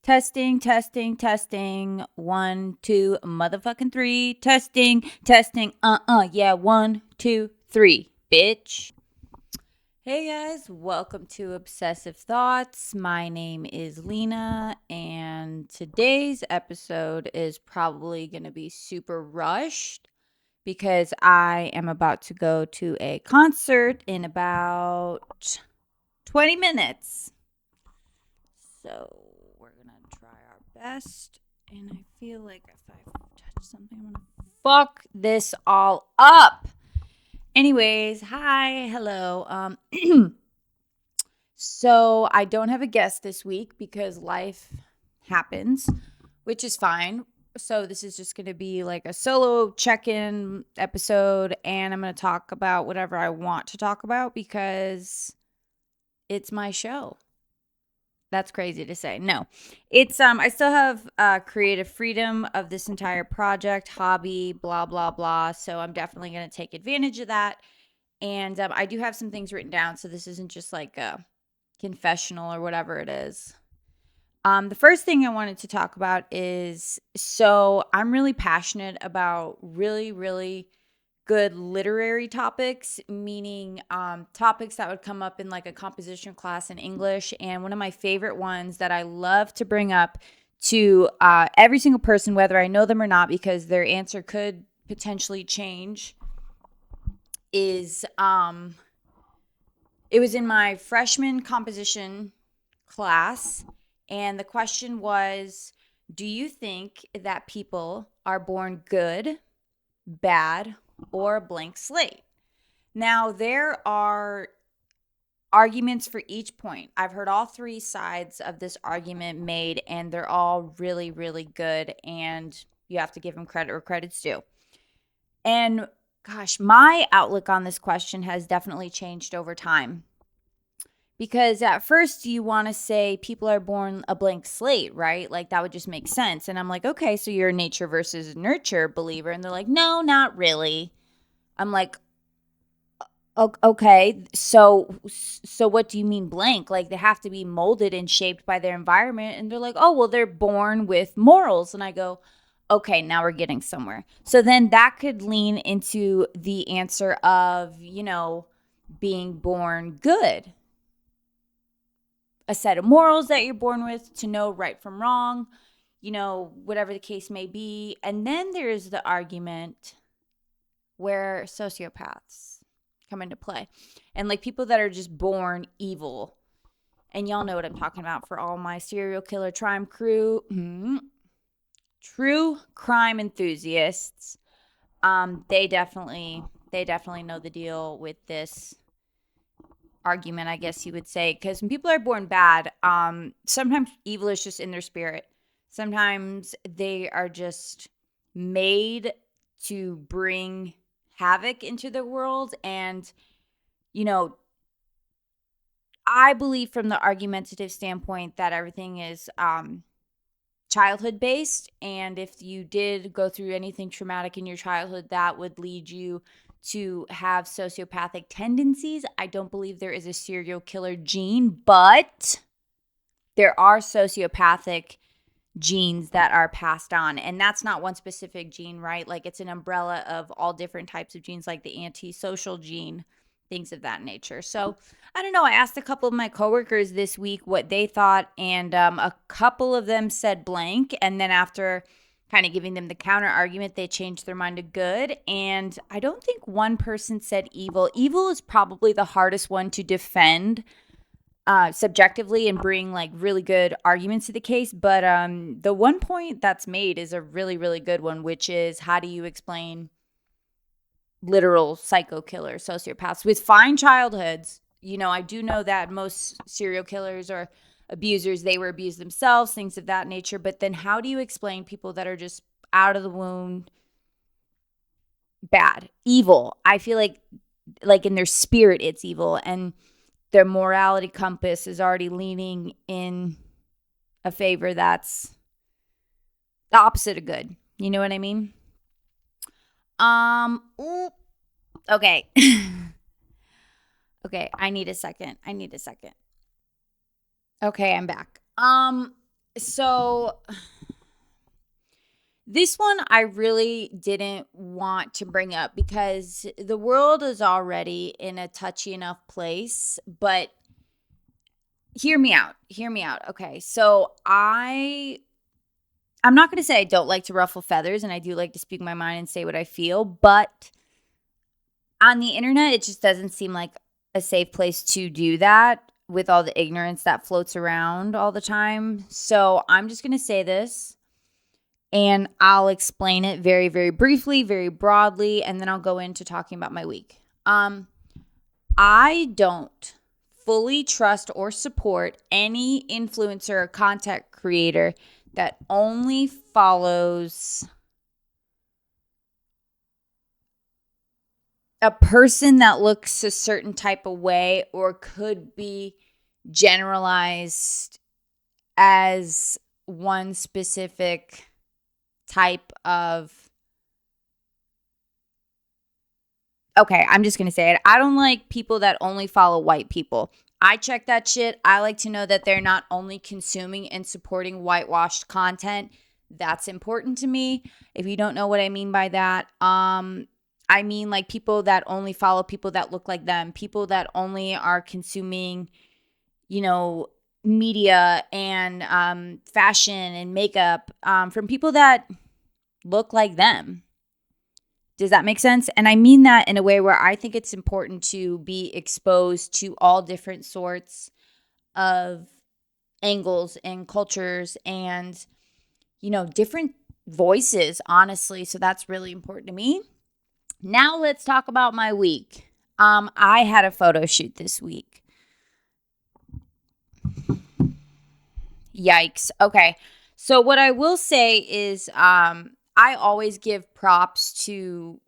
Testing, testing, testing. 1, 2, motherfucking 3. Testing, testing. Yeah, 1, 2, 3. Bitch. Hey guys, welcome to Obsessive Thoughts. My name is Lena, and today's episode is probably going to be super rushed because I am about to go to a concert in about 20 minutes. So we're going to try our best, and I feel like if I touch something, I'm going to fuck this all up. Anyways, hi, hello. So I don't have a guest this week because life happens, which is fine. So this is just going to be like a solo check-in episode, and I'm going to talk about whatever I want to talk about because it's my show. That's crazy to say. No, it's I still have creative freedom of this entire project, hobby, blah blah blah. So I'm definitely going to take advantage of that. And I do have some things written down, so this isn't just like a confessional or whatever it is. The first thing I wanted to talk about is, so I'm really passionate about really good literary topics, meaning topics that would come up in like a composition class in English. And one of my favorite ones that I love to bring up to every single person, whether I know them or not, because their answer could potentially change, is it was in my freshman composition class, and the question was, do you think that people are born good, bad, or a blank slate? Now, there are arguments for each point. I've heard all three sides of this argument made, and they're all really good, and you have to give them credit where credit's due. And gosh, my outlook on this question has definitely changed over time. Because at first you want to say people are born a blank slate, right? Like that would just make sense. And I'm like, okay, so you're a nature versus nurture believer. And they're like, no, not really. I'm like, okay, so what do you mean blank? Like they have to be molded and shaped by their environment. And they're like, oh, well, they're born with morals. And I go, okay, now we're getting somewhere. So then that could lean into the answer of, being born good. A set of morals that you're born with to know right from wrong, whatever the case may be. And then there's the argument where sociopaths come into play and like people that are just born evil. And y'all know what I'm talking about for all my serial killer true crime enthusiasts. They definitely know the deal with this argument, I guess you would say, because when people are born bad, sometimes evil is just in their spirit. Sometimes they are just made to bring havoc into the world. And I believe from the argumentative standpoint that everything is childhood based, and if you did go through anything traumatic in your childhood, that would lead you to have sociopathic tendencies. I don't believe there is a serial killer gene, but there are sociopathic genes that are passed on. And that's not one specific gene, right? Like it's an umbrella of all different types of genes, like the antisocial gene, things of that nature. So I don't know. I asked a couple of my coworkers this week what they thought, and a couple of them said blank. And then after kind of giving them the counter argument, they changed their mind to good. And I don't think one person said evil. Evil is probably the hardest one to defend subjectively and bring like really good arguments to the case. But the one point that's made is a really good one, which is, how do you explain literal psycho killers, sociopaths with fine childhoods? I do know that most serial killers or abusers, they were abused themselves, things of that nature. But then how do you explain people that are just out of the womb bad, evil? I feel like in their spirit it's evil, and their morality compass is already leaning in a favor that's the opposite of good. You know what I mean? Okay. Okay, I need a second. Okay, I'm back. So this one I really didn't want to bring up because the world is already in a touchy enough place, but hear me out. Hear me out. Okay. So I'm not going to say I don't like to ruffle feathers, and I do like to speak my mind and say what I feel, but on the internet it just doesn't seem like a safe place to do that with all the ignorance that floats around all the time. So I'm just going to say this, and I'll explain it very, very briefly, very broadly, and then I'll go into talking about my week. I don't fully trust or support any influencer or content creator that only follows a person that looks a certain type of way or could be generalized as one specific type of. Okay, I'm just going to say it. I don't like people that only follow white people. I check that shit. I like to know that they're not only consuming and supporting whitewashed content. That's important to me. If you don't know what I mean by that, I mean like people that only follow people that look like them, people that only are consuming, media and fashion and makeup from people that look like them. Does that make sense? And I mean that in a way where I think it's important to be exposed to all different sorts of angles and cultures and, different voices, honestly. So that's really important to me. Now let's talk about my week. I had a photo shoot this week. Yikes. Okay. So what I will say is I always give props to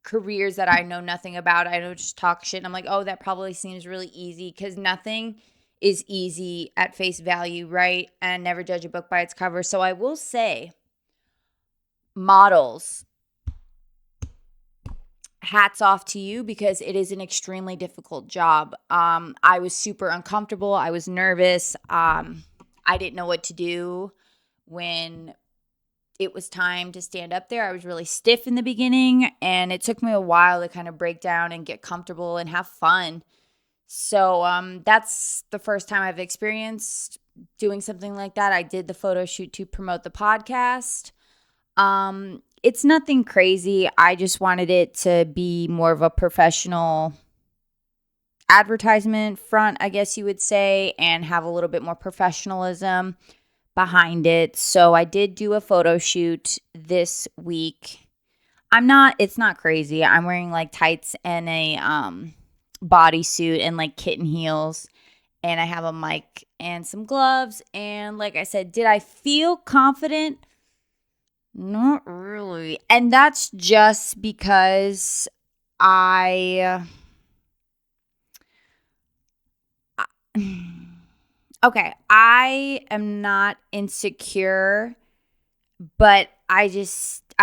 careers that I know nothing about. I don't just talk shit. I'm like, oh, that probably seems really easy, because nothing is easy at face value, right? And never judge a book by its cover. So I will say, models, hats off to you, because it is an extremely difficult job. I was super uncomfortable. I was nervous. I didn't know what to do when it was time to stand up there. I was really stiff in the beginning, and it took me a while to kind of break down and get comfortable and have fun. So that's the first time I've experienced doing something like that. I did the photo shoot to promote the podcast. It's nothing crazy. I just wanted it to be more of a professional advertisement front, I guess you would say, and have a little bit more professionalism behind it. So I did do a photo shoot this week. It's not crazy. I'm wearing like tights and a bodysuit and like kitten heels, and I have a mic and some gloves. And like I said, did I feel confident? Not really. And that's just because okay, I am not insecure, but I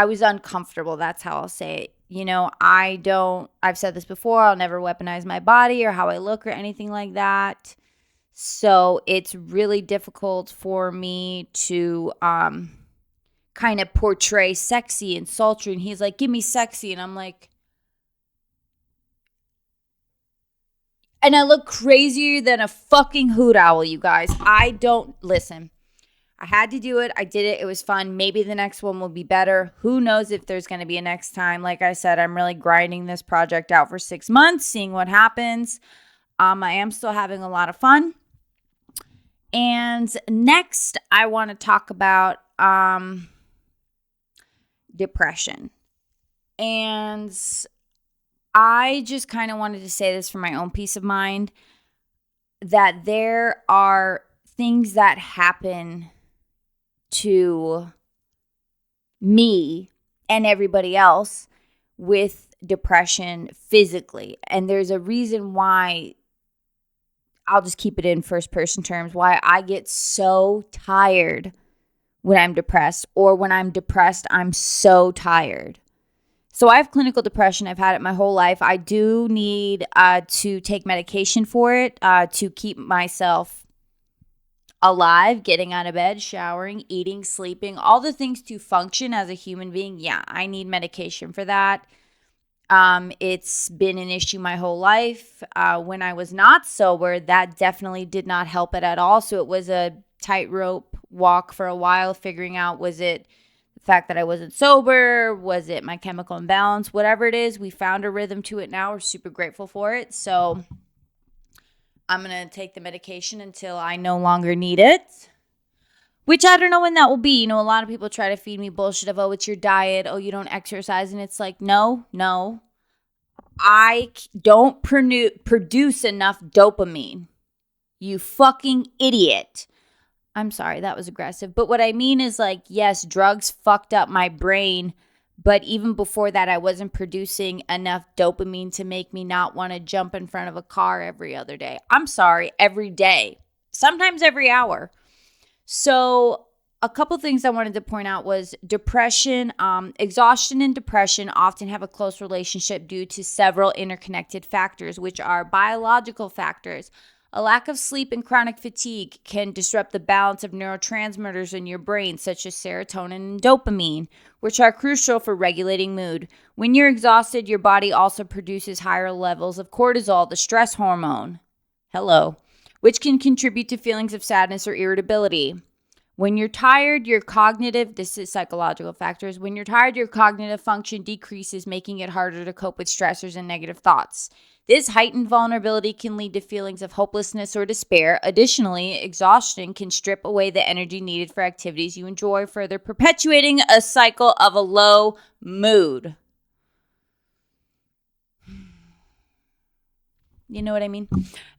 was uncomfortable. That's how I'll say it. I've said this before, I'll never weaponize my body or how I look or anything like that. So it's really difficult for me to kind of portray sexy and sultry. And he's like, give me sexy. And I'm like, and I look crazier than a fucking hoot owl, you guys. Listen. I had to do it. I did it. It was fun. Maybe the next one will be better. Who knows if there's going to be a next time. Like I said, I'm really grinding this project out for 6 months, seeing what happens. I am still having a lot of fun. And next, I want to talk about depression. And I just kind of wanted to say this for my own peace of mind, that there are things that happen to me and everybody else with depression physically. And there's a reason why, I'll just keep it in first person terms, why I get so tired when I'm depressed, or when I'm depressed, I'm so tired. So I have clinical depression. I've had it my whole life. I do need to take medication for it to keep myself alive, getting out of bed, showering, eating, sleeping, all the things to function as a human being. Yeah, I need medication for that. It's been an issue my whole life. When I was not sober, that definitely did not help it at all. So it was a tightrope walk for a while, figuring out, was it the fact that I wasn't sober? Was it my chemical imbalance? Whatever it is, we found a rhythm to it now. We're super grateful for it. So I'm going to take the medication until I no longer need it. Which I don't know when that will be. A lot of people try to feed me bullshit of, oh, it's your diet. Oh, you don't exercise. And it's like, no. I don't produce enough dopamine. You fucking idiot. I'm sorry, that was aggressive. But what I mean is, like, yes, drugs fucked up my brain. But even before that, I wasn't producing enough dopamine to make me not want to jump in front of a car every other day. I'm sorry, every day. Sometimes every hour. So a couple things I wanted to point out was depression. Exhaustion and depression often have a close relationship due to several interconnected factors, which are biological factors. A lack of sleep and chronic fatigue can disrupt the balance of neurotransmitters in your brain, such as serotonin and dopamine, which are crucial for regulating mood. When you're exhausted, your body also produces higher levels of cortisol, the stress hormone. Hello. Which can contribute to feelings of sadness or irritability. When you're tired, this is psychological factors. When you're tired, your cognitive function decreases, making it harder to cope with stressors and negative thoughts. This heightened vulnerability can lead to feelings of hopelessness or despair. Additionally, exhaustion can strip away the energy needed for activities you enjoy, further perpetuating a cycle of a low mood. You know what I mean?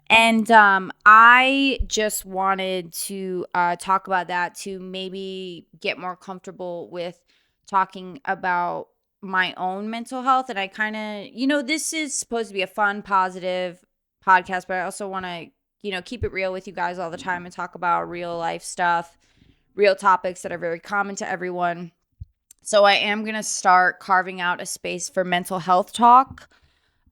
And I just wanted to talk about that to maybe get more comfortable with talking about my own mental health. And I kind of, this is supposed to be a fun, positive podcast, but I also want to, keep it real with you guys all the time and talk about real life stuff, real topics that are very common to everyone. So I am going to start carving out a space for mental health talk.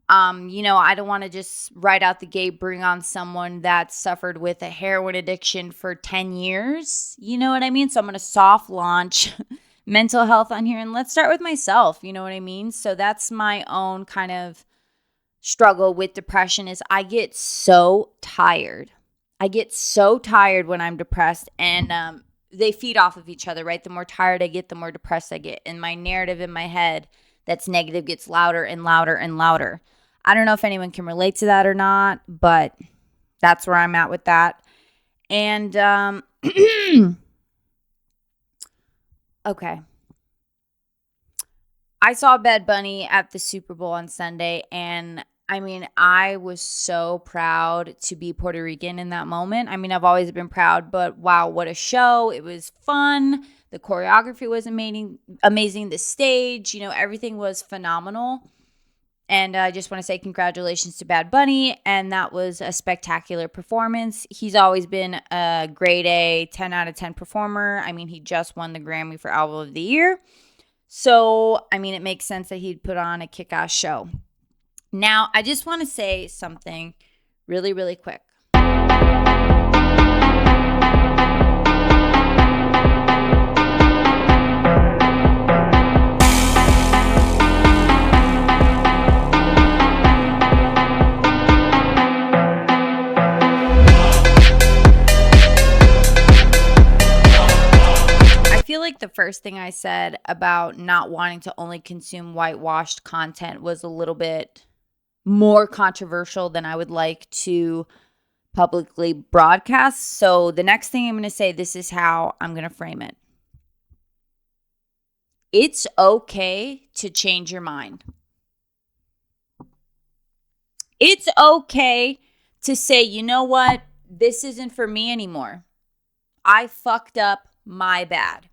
I don't want to just right out the gate bring on someone that suffered with a heroin addiction for 10 years. You know what I mean? So I'm going to soft launch mental health on here. And let's start with myself. You know what I mean? So that's my own kind of struggle with depression is I get so tired. I get so tired when I'm depressed, and they feed off of each other, right? The more tired I get, the more depressed I get. And my narrative in my head that's negative gets louder and louder and louder. I don't know if anyone can relate to that or not, but that's where I'm at with that. And, okay. I saw Bad Bunny at the Super Bowl on Sunday, and I was so proud to be Puerto Rican in that moment. I've always been proud, but wow, what a show. It was fun. The choreography was amazing. The stage, everything was phenomenal. And I just want to say congratulations to Bad Bunny. And that was a spectacular performance. He's always been a grade A, 10 out of 10 performer. He just won the Grammy for Album of the Year. So, it makes sense that he'd put on a kick-ass show. Now, I just want to say something really, really quick. I feel like the first thing I said about not wanting to only consume whitewashed content was a little bit more controversial than I would like to publicly broadcast. So the next thing I'm going to say, this is how I'm going to frame it. It's okay to change your mind. It's okay to say, you know what? This isn't for me anymore. I fucked up. My bad.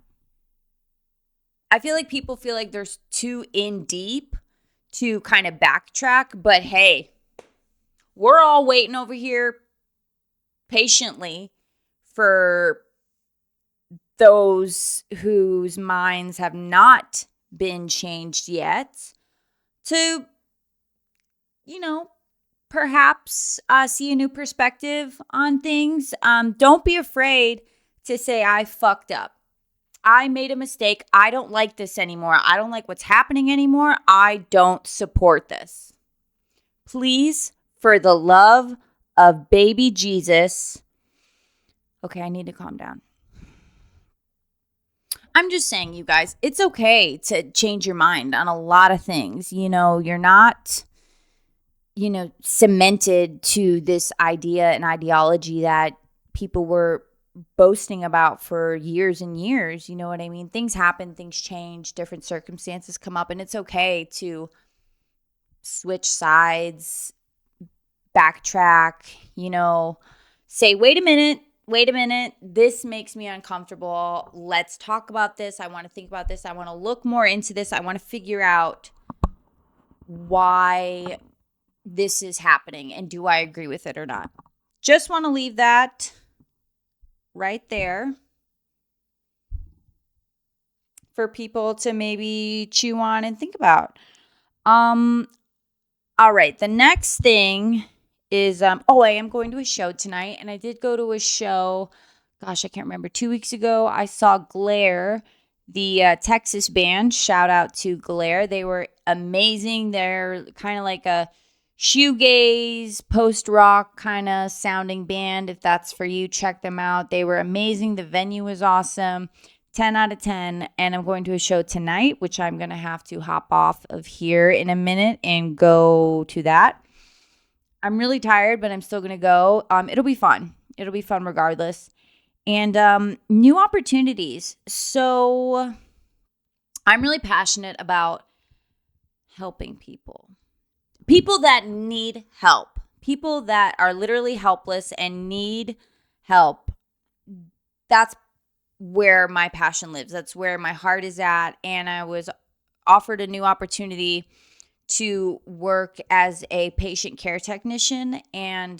I feel like people feel like they're too in deep to kind of backtrack, but hey, we're all waiting over here patiently for those whose minds have not been changed yet to, perhaps see a new perspective on things. Don't be afraid to say, I fucked up. I made a mistake. I don't like this anymore. I don't like what's happening anymore. I don't support this. Please, for the love of baby Jesus. Okay, I need to calm down. I'm just saying, you guys, it's okay to change your mind on a lot of things. You're not, cemented to this idea and ideology that people were boasting about for years and years. You know what I mean? Things happen, things change, different circumstances come up, and it's okay to switch sides, backtrack, say, wait a minute, this makes me uncomfortable. Let's talk about this. I want to think about this. I want to look more into this. I want to figure out why this is happening and do I agree with it or not. Just want to leave that right there for people to maybe chew on and think about. All right, the next thing is I am going to a show tonight, and I did go to a show, gosh, I can't remember, 2 weeks ago. I saw Glare, the Texas band. Shout out to Glare. They were amazing. They're kind of like a shoegaze, post-rock kind of sounding band. If that's for you, check them out. They were amazing. The venue was awesome. 10 out of 10. And I'm going to a show tonight, which I'm going to have to hop off of here in a minute and go to that. I'm really tired, but I'm still going to go. It'll be fun. It'll be fun regardless. And new opportunities. So I'm really passionate about helping people. People that need help. People that are literally helpless and need help. That's where my passion lives. That's where my heart is at. And I was offered a new opportunity to work as a patient care technician. And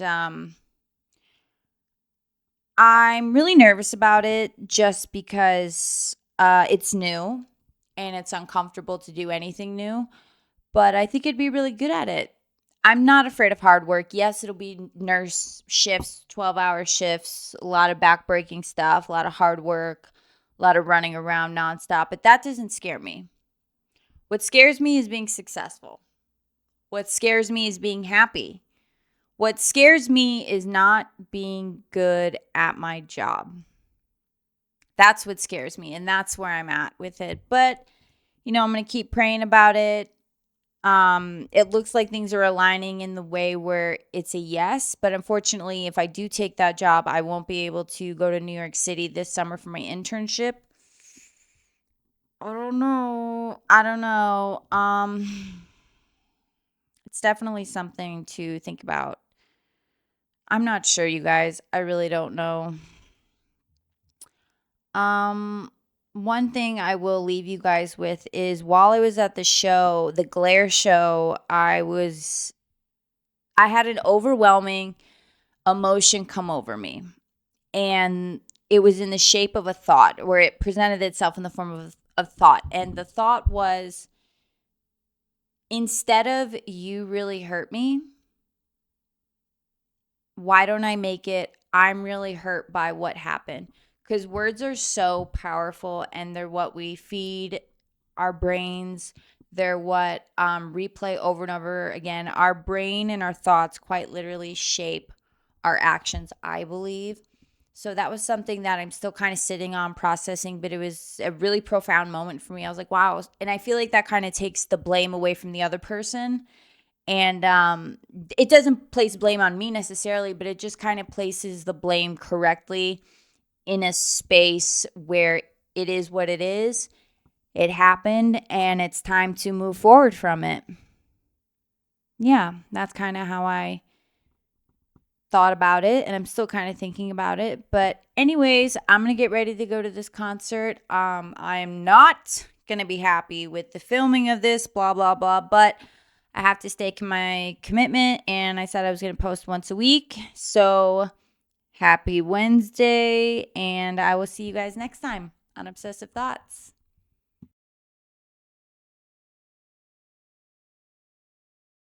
I'm really nervous about it just because it's new and it's uncomfortable to do anything new. But I think I'd be really good at it. I'm not afraid of hard work. Yes, it'll be nurse shifts, 12-hour shifts, a lot of back-breaking stuff, a lot of hard work, a lot of running around nonstop. But that doesn't scare me. What scares me is being successful. What scares me is being happy. What scares me is not being good at my job. That's what scares me, and that's where I'm at with it. But, I'm going to keep praying about it. It looks like things are aligning in the way where it's a yes, but unfortunately, if I do take that job, I won't be able to go to New York City this summer for my internship. I don't know. It's definitely something to think about. I'm not sure, you guys. I really don't know. One thing I will leave you guys with is while I was at the show, the Glare show, I had an overwhelming emotion come over me. And it was in the shape of a thought, where it presented itself in the form of a thought. And the thought was, instead of you really hurt me, why don't I make it, I'm really hurt by what happened? Because words are so powerful, and they're what we feed our brains. They're what replay over and over again. Our brain and our thoughts quite literally shape our actions, I believe. So that was something that I'm still kind of sitting on, processing, but it was a really profound moment for me. I was like, wow. And I feel like that kind of takes the blame away from the other person. And it doesn't place blame on me necessarily, but it just kind of places the blame correctly in a space where it is what it is. It happened, and it's time to move forward from it. Yeah, that's kind of how I thought about it, and I'm still kind of thinking about it. But anyways, I'm going to get ready to go to this concert. I'm not going to be happy with the filming of this, blah, blah, blah, but I have to stay to my commitment, and I said I was going to post once a week. So happy Wednesday, and I will see you guys next time on Obsessive Thoughts.